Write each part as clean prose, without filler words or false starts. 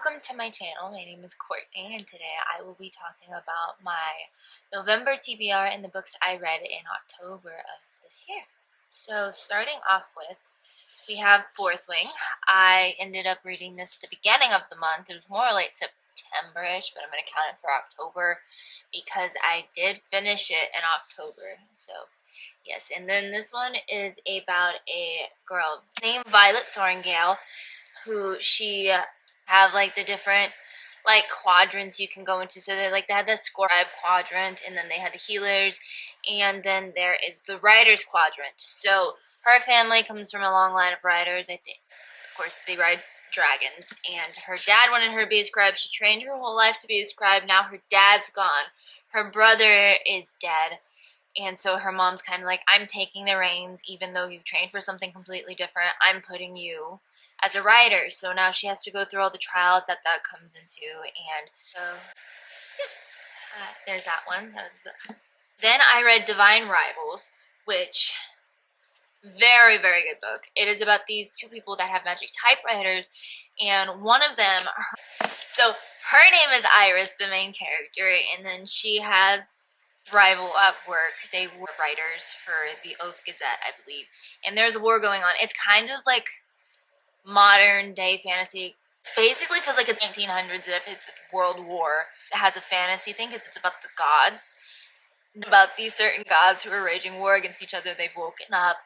welcome to my channel. My name is Kourtney, and today I will be talking about my November TBR and the books I read in October of this year. So starting off with, we have Fourth Wing. I ended up reading this at the beginning of the month. It was more like September-ish, but I'm going to count it for October because I did finish it in October. So yes, and then this one is about a girl named Violet Sorrengail, who she have like the different like quadrants you can go into. So they had the scribe quadrant, and then they had the healers, and then there is the writers quadrant. So her family comes from a long line of writers. I think, of course, they ride dragons, and her dad wanted her to be a scribe. She trained her whole life to be a scribe. Now her dad's gone. Her brother is dead. And so her mom's kind of like, I'm taking the reins, even though you've trained for something completely different. I'm putting you as a writer. So now she has to go through all the trials that comes into. And so, yes, there's that one. Then I read Divine Rivals, which, very, very good book. It is about these two people that have magic typewriters, and one of them, so her name is Iris, the main character, and then she has rival at work. They were writers for the Oath Gazette, I believe, and there's a war going on. It's kind of like modern day fantasy. Basically feels like it's 1900s if it's World War. It has a fantasy thing because it's about the gods, about these certain gods who are waging war against each other. They've woken up,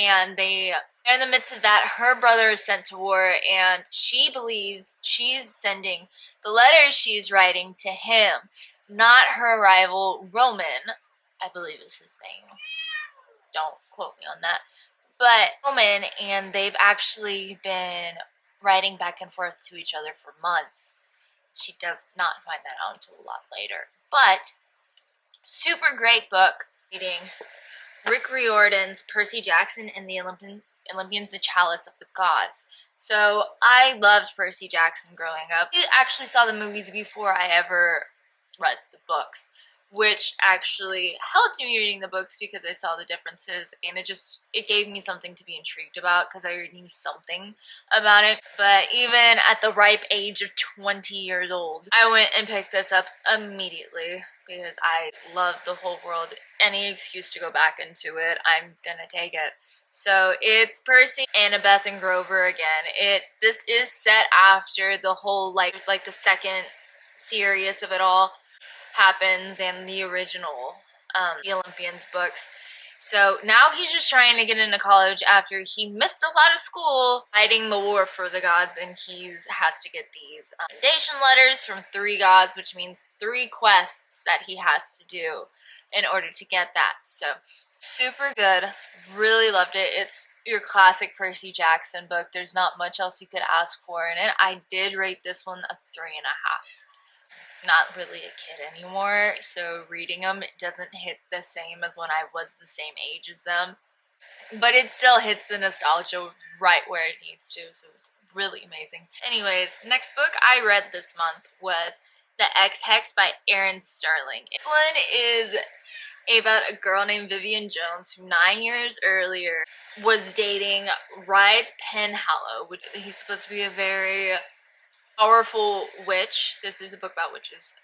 and they're in the midst of that. Her brother is sent to war, and she believes she's sending the letters she's writing to him, not her rival Roman, I believe is his name. Don't quote me on that. But Roman, and they've actually been writing back and forth to each other for months. She does not find that out until a lot later. But super great book. Reading Rick Riordan's Percy Jackson and the Olympians, the Chalice of the Gods. So I loved Percy Jackson growing up. I actually saw the movies before I ever read the books, which actually helped me reading the books because I saw the differences, and it gave me something to be intrigued about because I knew something about it. But even at the ripe age of 20 years old, I went and picked this up immediately because I love the whole world. Any excuse to go back into it, I'm gonna take it. So it's Percy, Annabeth, and Grover again. This is set after the whole like the second series of it all happens and the original the Olympians books. So now he's just trying to get into college after he missed a lot of school fighting the war for the gods, and he has to get these recommendation letters from 3 gods, which means 3 quests that he has to do in order to get that. So super good, really loved it. It's your classic Percy Jackson book. There's not much else you could ask for in it. I did rate this one a 3.5. Not really a kid anymore, so reading them, it doesn't hit the same as when I was the same age as them, but it still hits the nostalgia right where it needs to, so it's really amazing. Anyways, next book I read this month was The Ex-Hex by Erin Sterling. This one is about a girl named Vivian Jones who 9 years earlier was dating Rise Penhallow, which he's supposed to be a very powerful witch. This is a book about witches.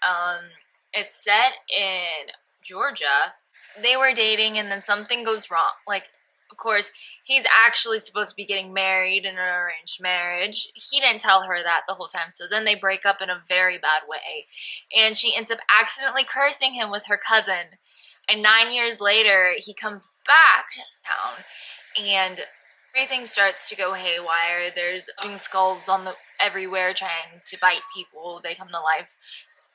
It's set in Georgia. They were dating, and then something goes wrong. Like, of course, he's actually supposed to be getting married in an arranged marriage. He didn't tell her that the whole time, so then they break up in a very bad way. And she ends up accidentally cursing him with her cousin. And 9 years later, he comes back to town, and everything starts to go haywire. There's skulls everywhere trying to bite people. They come to life.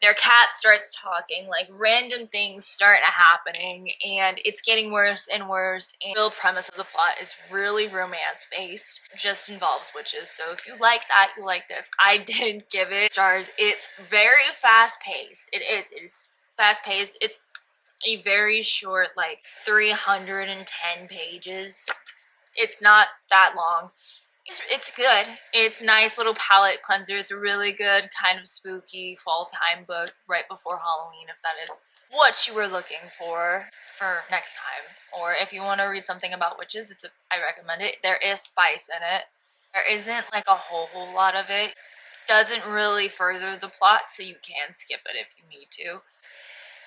Their cat starts talking. Like, random things start happening, and it's getting worse and worse. And the real premise of the plot is really romance-based. It just involves witches. So if you like that, you like this. I did give it stars. It's very fast-paced. It is fast-paced. It's a very short, like 310 pages. It's not that long. It's good. It's a nice little palette cleanser. It's a really good kind of spooky fall time book right before Halloween, if that is what you were looking for next time. Or if you want to read something about witches, I recommend it. There is spice in it. There isn't like a whole lot of it. doesn't really further the plot, so you can skip it if you need to.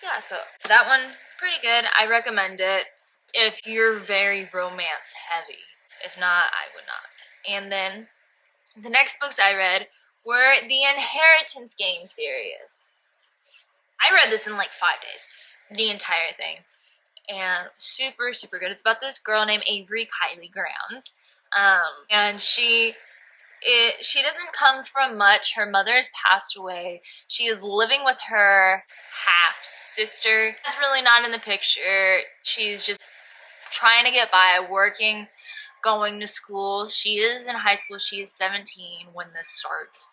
Yeah, so that one, pretty good. I recommend it if you're very romance heavy. If not, I would not. And then the next books I read were the Inheritance Game series. I read this in like 5 days, the entire thing, and super, super good. It's about this girl named Avery Kylie Grounds, and she doesn't come from much. Her mother has passed away. She is living with her half sister. That's really not in the picture. She's just trying to get by, working, going to school. She is in high school. She is 17 when this starts.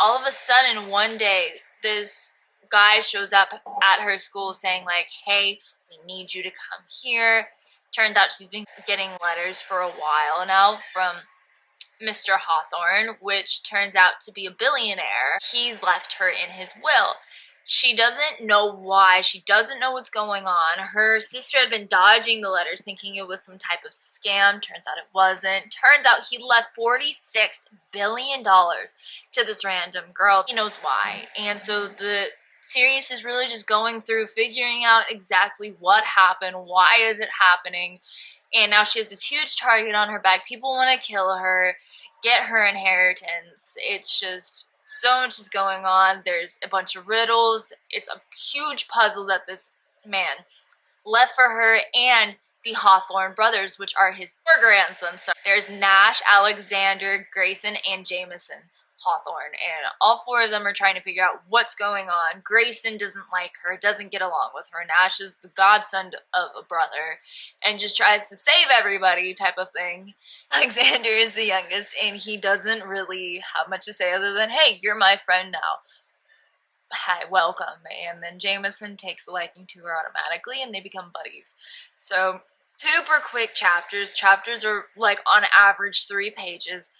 All of a sudden, one day, this guy shows up at her school saying like, hey, we need you to come here. Turns out she's been getting letters for a while now from Mr. Hawthorne, which turns out to be a billionaire. He's left her in his will. She doesn't know why. She doesn't know what's going on. Her sister had been dodging the letters, thinking it was some type of scam. Turns out it wasn't. Turns out he left $46 billion to this random girl. He knows why. And so the series is really just going through, figuring out exactly what happened, why is it happening, and now she has this huge target on her back. People want to kill her, get her inheritance. It's just so much is going on. There's a bunch of riddles. It's a huge puzzle that this man left for her and the Hawthorne brothers, which are his 4 grandsons. So there's Nash, Alexander, Grayson, and Jameson Hawthorne, and all 4 of them are trying to figure out what's going on. Grayson doesn't like her, doesn't get along with her. Nash is the godson of a brother and just tries to save everybody type of thing. Alexander is the youngest, and he doesn't really have much to say other than, hey, you're my friend now. Hi, welcome. And then Jameson takes a liking to her automatically, and they become buddies. So super quick chapters. Chapters are like on average 3 pages.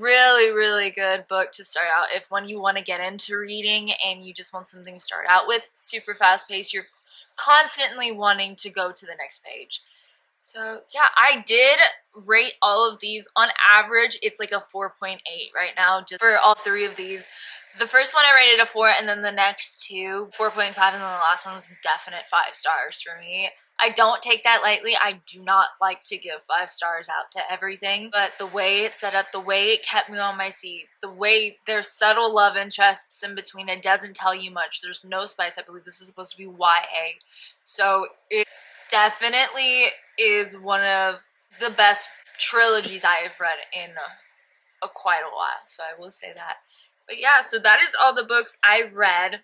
Really, really good book to start out if when you want to get into reading and you just want something to start out with. Super fast paced. You're constantly wanting to go to the next page. So yeah, I did rate all of these. On average, it's like a 4.8 right now just for all 3 of these. The first one I rated a 4, and then the next 2, 4.5, and then the last one was definite 5 stars for me. I don't take that lightly. I do not like to give 5 stars out to everything, but the way it's set up, the way it kept me on my seat, the way there's subtle love interests in between, it doesn't tell you much. There's no spice. I believe this is supposed to be YA. So it definitely is one of the best trilogies I have read in quite a while. So I will say that. But yeah, so that is all the books I read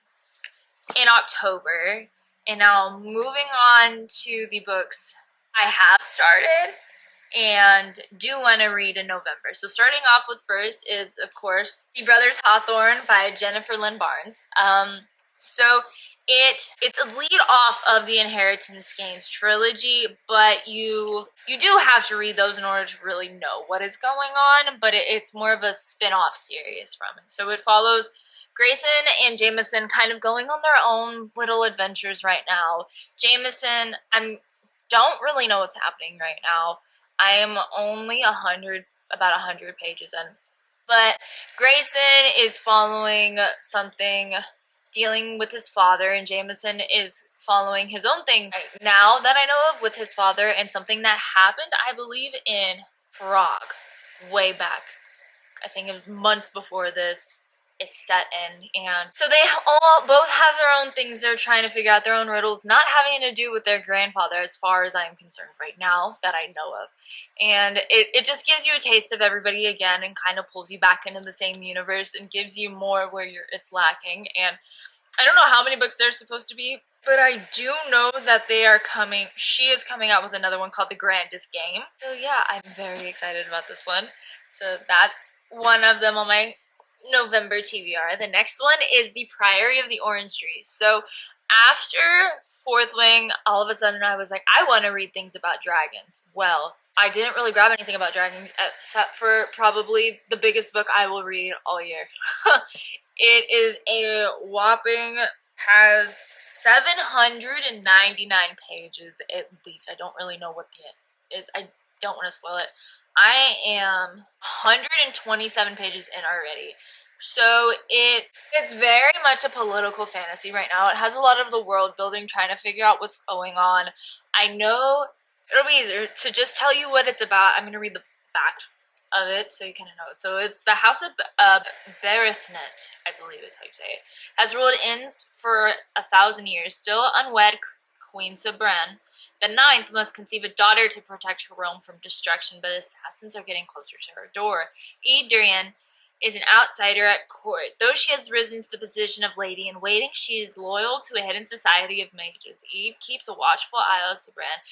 in October. And now moving on to the books I have started and do want to read in November. So starting off with first is, of course, The Brothers Hawthorne by Jennifer Lynn Barnes. So it's a lead off of the Inheritance Games trilogy, but you do have to read those in order to really know what is going on, but it's more of a spin-off series from it. So it follows Grayson and Jameson kind of going on their own little adventures right now. Jameson, don't really know what's happening right now. I am only about 100 pages in. But Grayson is following something, dealing with his father, and Jameson is following his own thing right now that I know of with his father, and something that happened, I believe, in Prague way back. I think it was months before this is set in, and so they all both have their own things they're trying to figure out, their own riddles, not having to do with their grandfather as far as I am concerned right now that I know of. And it just gives you a taste of everybody again and kind of pulls you back into the same universe and gives you more where it's lacking. And I don't know how many books there's supposed to be, but I do know that she is coming out with another one called The Grandest Game. So yeah, I'm very excited about this one. So that's one of them on my November TBR. The next one is The Priory of the Orange Trees. So after 4th Wing, all of a sudden I was like, I want to read things about dragons. Well, I didn't really grab anything about dragons except for probably the biggest book I will read all year. It is a whopping, has 799 pages at least. I don't really know what the is. I don't want to spoil it. I am 127 pages in already. So it's very much a political fantasy right now. It has a lot of the world building, trying to figure out what's going on. I know it'll be easier to just tell you what it's about. I'm gonna read the back of it so you kind of know. So it's the House of Berethnet, I believe is how you say it, has ruled Inns for 1,000 years. Still unwed, Queen Sabran the ninth must conceive a daughter to protect her realm from destruction, but assassins are getting closer to her door. Durian is an outsider at court. Though she has risen to the position of lady in waiting, she is loyal to a hidden society of mages. Eve keeps a watchful eye on Sabran,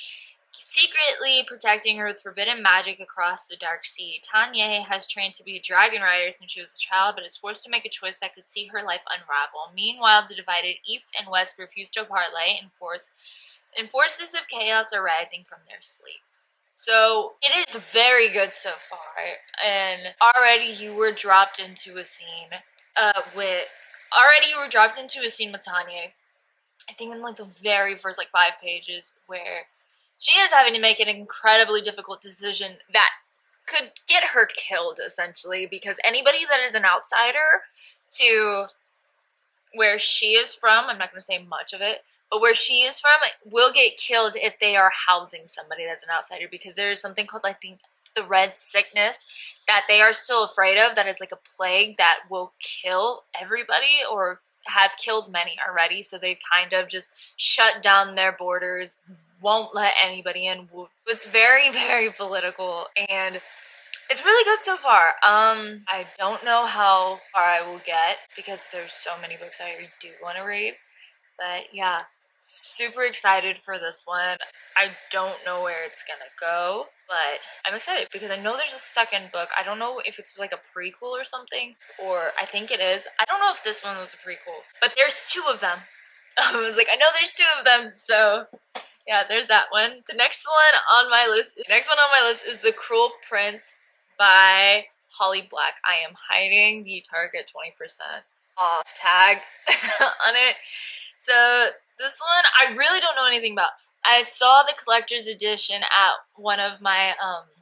secretly protecting her with forbidden magic across the dark sea. Tanya has trained to be a dragon rider since she was a child, but is forced to make a choice that could see her life unravel. Meanwhile, the divided East and West refuse to parlay, and forces of chaos are rising from their sleep. So it is very good so far, and already you were dropped into a scene with Tanya. I think in like the very first like 5 pages, where she is having to make an incredibly difficult decision that could get her killed, essentially, because anybody that is an outsider to where she is from, I'm not going to say much of it, but where she is from will get killed if they are housing somebody that's an outsider, because there is something called, I think, the red sickness that they are still afraid of, that is like a plague that will kill everybody, or has killed many already. So they kind of just shut down their borders, won't let anybody in. It's very, very political, and it's really good so far. I don't know how far I will get because there's so many books I do want to read, but yeah, super excited for this one. I don't know where it's gonna go, but I'm excited because I know there's a second book. I don't know if it's like a prequel or something, or I think it is. I don't know if this one was a prequel, but there's 2 of them. I was like, I know there's 2 of them, so yeah, there's that one. The next one on my list is The Cruel Prince by Holly Black. I am hiding the Target 20% off tag on it. So this one, I really don't know anything about. I saw the collector's edition at one of my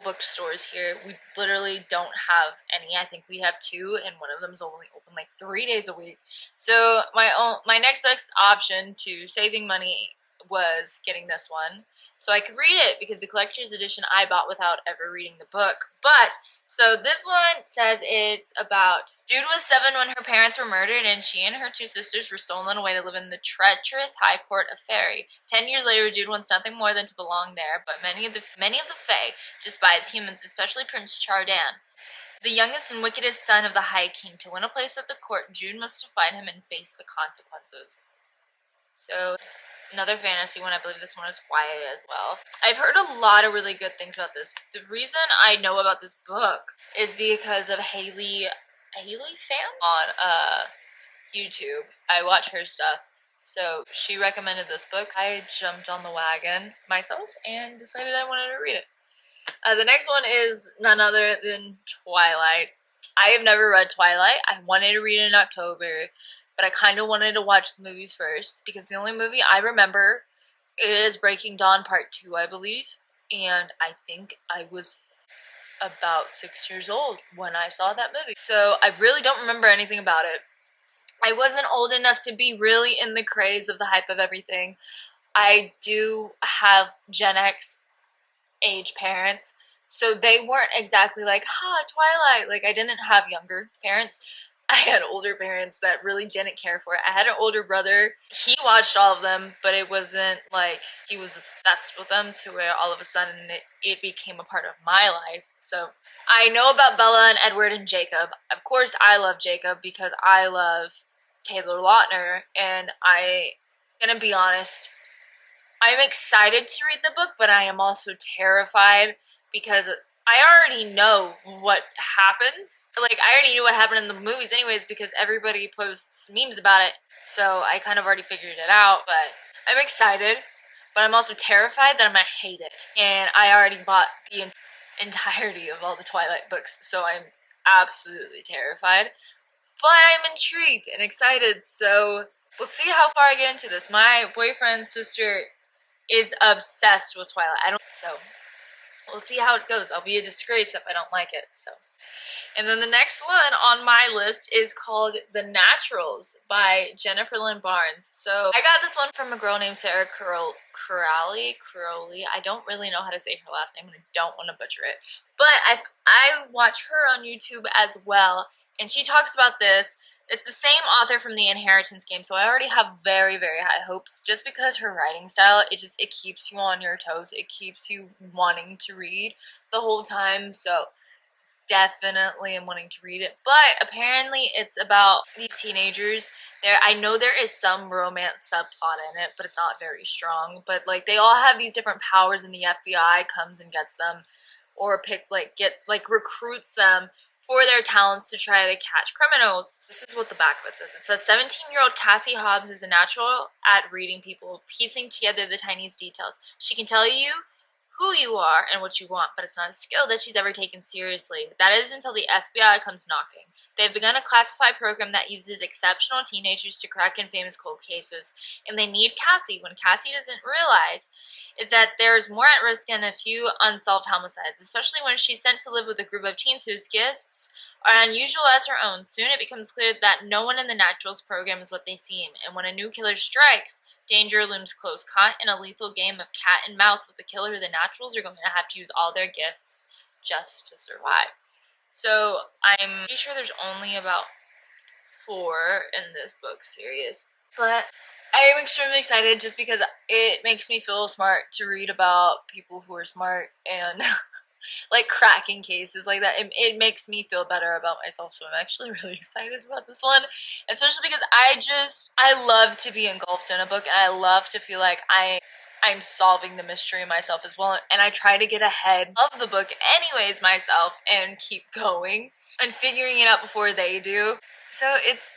bookstores here. We literally don't have any. I think we have 2, and one of them is only open like 3 days a week. So my next best option to saving money was getting this one, so I could read it, because the collector's edition I bought without ever reading the book. But so this one says it's about Jude was 7 when her parents were murdered, and she and her 2 sisters were stolen away to live in the treacherous high court of Fairy. 10 years later, Jude wants nothing more than to belong there, but many of the Fae despise humans, especially Prince Chardan, the youngest and wickedest son of the High King. To win a place at the court, Jude must defy him and face the consequences. So another fantasy one. I believe this one is YA as well. I've heard a lot of really good things about this. The reason I know about this book is because of Haley Fan on YouTube. I watch her stuff. So she recommended this book. I jumped on the wagon myself and decided I wanted to read it. The next one is none other than Twilight. I have never read Twilight. I wanted to read it in October, but I kind of wanted to watch the movies first, because the only movie I remember is Breaking Dawn Part 2, I believe, and I think I was about 6 years old when I saw that movie. So I really don't remember anything about it. I wasn't old enough to be really in the craze of the hype of everything. I do have Gen X age parents, so they weren't exactly like, Twilight. Like, I didn't have younger parents. I had older parents that really didn't care for it. I had an older brother. He watched all of them, but it wasn't like he was obsessed with them to where all of a sudden it became a part of my life. So I know about Bella and Edward and Jacob. Of course, I love Jacob because I love Taylor Lautner, and I'm gonna be honest, I'm excited to read the book, but I am also terrified because I already know what happens. Like, I already knew what happened in the movies anyways, because everybody posts memes about it. So I kind of already figured it out, but I'm excited, but I'm also terrified that I'm gonna hate it. And I already bought the entirety of all the Twilight books, so I'm absolutely terrified. But I'm intrigued and excited, so let's see how far I get into this. My boyfriend's sister is obsessed with Twilight. So we'll see how it goes. I'll be a disgrace if I don't like it, so. And then the next one on my list is called The Naturals by Jennifer Lynn Barnes. So I got this one from a girl named Sarah Crowley. I don't really know how to say her last name and I don't want to butcher it. But I watch her on YouTube as well, and she talks about this. It's the same author from the Inheritance game, so I already have very, very high hopes just because her writing style, it keeps you on your toes. It keeps you wanting to read the whole time, so definitely am wanting to read it. But apparently it's about these teenagers. I know there is some romance subplot in it, but it's not very strong. But like they all have these different powers, and the FBI comes and gets them, or recruits them for their talents to try to catch criminals. This is what the back of it says. It says 17-year-old Cassie Hobbs is a natural at reading people, piecing together the tiniest details. She can tell you who you are and what you want, but it's not a skill that she's ever taken seriously. That is until the FBI comes knocking. They've begun a classified program that uses exceptional teenagers to crack infamous cold cases, and they need Cassie. When Cassie doesn't realize is that there's more at risk than a few unsolved homicides, especially when she's sent to live with a group of teens whose gifts are unusual as her own. Soon it becomes clear that no one in the Naturals program is what they seem, and when a new killer strikes, danger looms close. Caught in a lethal game of cat and mouse with the killer, the Naturals are going to have to use all their gifts just to survive. So I'm pretty sure there's only about 4 in this book series. But I am extremely excited just because it makes me feel smart to read about people who are smart and like cracking cases like that. It makes me feel better about myself, so I'm actually really excited about this one, especially because I love to be engulfed in a book, and I love to feel like I'm solving the mystery myself as well, and I try to get ahead of the book anyways myself and keep going and figuring it out before they do. So it's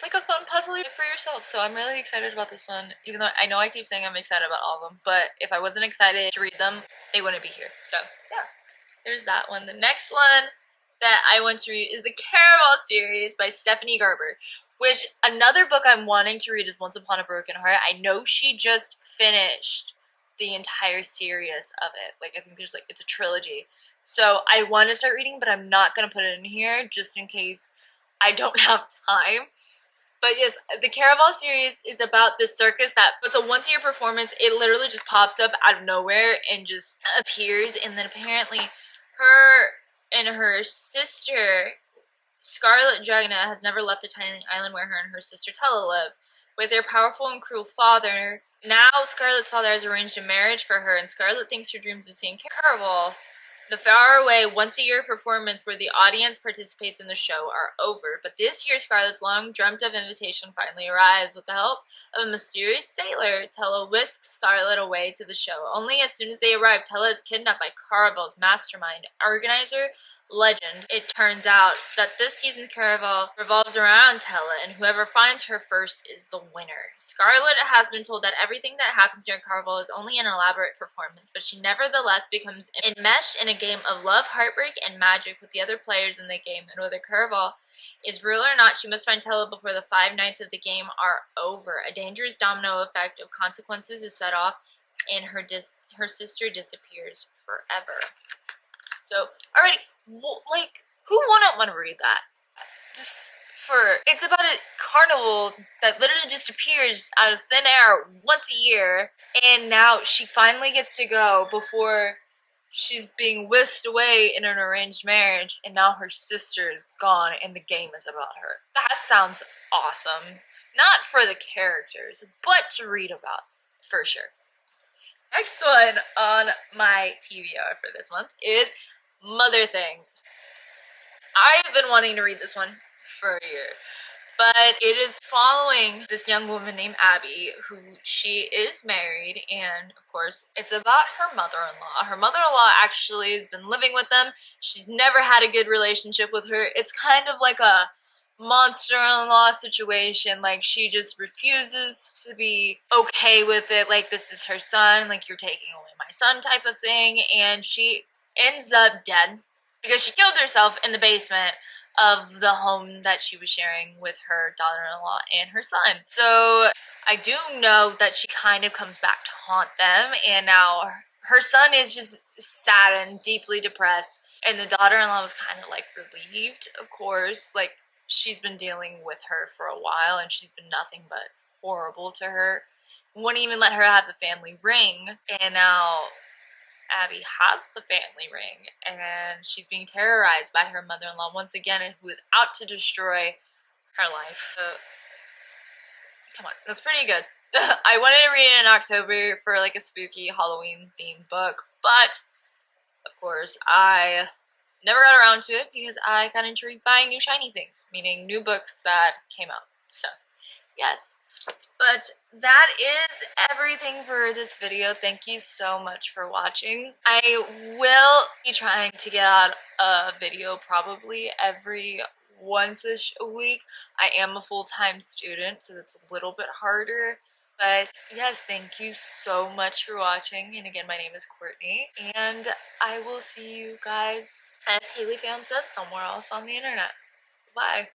like a fun puzzle for yourself. So I'm really excited about this one, even though I know I keep saying I'm excited about all of them, but if I wasn't excited to read them, they wouldn't be here. So yeah, there's that one. The next one that I want to read is the Caraval series by Stephanie Garber, which another book I'm wanting to read is Once Upon a Broken Heart. I know she just finished the entire series of it. Like I think there's it's a trilogy. So I want to start reading, but I'm not going to put it in here just in case I don't have time. But yes, the Caraval series is about this circus that it's a once-a-year performance. It literally just pops up out of nowhere and just appears. And then apparently her and her sister, Scarlet Dragna, has never left the tiny island where her and her sister Tella live. With their powerful and cruel father, now Scarlet's father has arranged a marriage for her, and Scarlet thinks her dreams of seeing Caraval, the faraway once-a-year performance where the audience participates in the show, are over. But this year, Scarlet's long-dreamt-of invitation finally arrives. With the help of a mysterious sailor, Tella whisks Scarlet away to the show. Only as soon as they arrive, Tella is kidnapped by Caraval's mastermind, organizer, legend. It turns out that this season's Caraval revolves around Tella, and whoever finds her first is the winner. Scarlet has been told that everything that happens during Caraval is only an elaborate performance, but she nevertheless becomes enmeshed in a game of love, heartbreak, and magic with the other players in the game, and whether Caraval is real or not, she must find Tella before the 5 nights of the game are over. A dangerous domino effect of consequences is set off, and her sister disappears forever. So, already, who wouldn't want to read that? It's about a carnival that literally just appears out of thin air once a year, and now she finally gets to go before she's being whisked away in an arranged marriage, and now her sister is gone, and the game is about her. That sounds awesome. Not for the characters, but to read about, for sure. Next one on my TBR for this month is Mother Things. I've been wanting to read this one for a year, but it is following this young woman named Abby, who she is married, and of course it's about her mother-in-law. Her mother-in-law actually has been living with them. She's never had a good relationship with her. It's kind of like a monster-in-law situation. Like, she just refuses to be okay with it. Like, this is her son, like, you're taking away my son type of thing. And she ends up dead because she killed herself in the basement of the home that she was sharing with her daughter-in-law and her son. So I do know that she kind of comes back to haunt them, and now her son is just sad and deeply depressed, and the daughter-in-law was kind of like relieved, of course. Like, she's been dealing with her for a while, and she's been nothing but horrible to her. Wouldn't even let her have the family ring, and now Abby has the family ring, and she's being terrorized by her mother-in-law once again, who is out to destroy her life. Come on, that's pretty good. I wanted to read it in October for like a spooky Halloween themed book, but of course I never got around to it because I got intrigued by new shiny things, meaning new books that came out. So yes, but that is everything for this video. Thank you so much for watching. I will be trying to get out a video probably every once-ish a week. I am a full-time student, so that's a little bit harder. But yes, thank you so much for watching. And again, my name is Kourtney, and I will see you guys, as Haley Pham says, somewhere else on the internet. Bye.